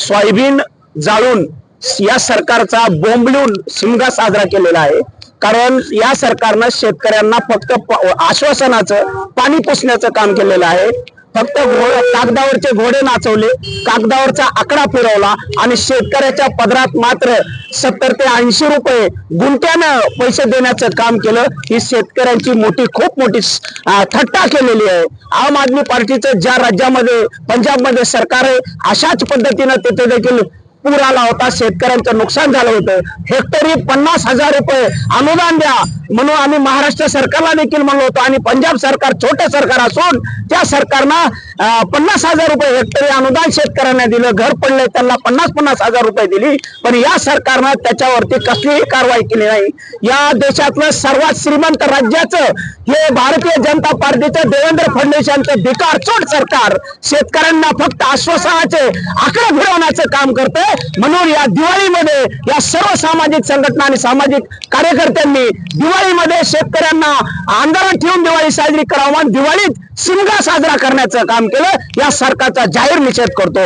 Soybean जाळून या सरकारचा बोंबलून शिमगा साजरा केलेला आहे। कारण या सरकारनं शेतकऱ्यांना फक्त आश्वासनाचं पाणी पुसण्याचं काम केलेलं आहे। फक्त कागदावरचे घोडे नाचवले, कागदावरचा आकडा फिरवला आणि शेतकऱ्याच्या पदरात मात्र 70 ते 80 रुपये गुंठ्यानं पैसे देण्याचं काम केलं। ही शेतकऱ्यांची खूप मोठी थट्टा केलेली आहे। आम आदमी पार्टीचं ज्या राज्यामध्ये पंजाबमध्ये सरकार आहे, अशाच पद्धतीनं तिथे देखील पूर आला होता, शेतकऱ्यांचं नुकसान झालं होतं। हेक्टरी 50,000 रुपये अनुदान द्या म्हणून आम्ही महाराष्ट्र सरकारला देखील म्हणलो होतो आणि पंजाब सरकार छोटे सरकार असून त्या सरकारनं 50,000 रुपये हेक्टरी अनुदान शेतकऱ्यांना दिलं। घर पडले त्यांना 50,000 रुपये दिली, पण या सरकारनं त्याच्यावरती कसलीही कारवाई केली नाही। या देशातलं सर्वात श्रीमंत राज्याचं हे भारतीय जनता पार्टीचं देवेंद्र फडणवीस यांचं भिकारचोट सरकार शेतकऱ्यांना फक्त आश्वासनाचे आकडे फिरवण्याचं काम करते। म्हणून या दिवाळीमध्ये या सर्व सामाजिक संघटना आणि सामाजिक कार्यकर्त्यांनी दिवाळीमध्ये शेतकऱ्यांना आंदोलन ठेवून दिवाळी साजरी करावी, दिवाळीत शिमगा साजरा करण्याचं काम केलं। या सरकारचा जाहीर निषेध करतो।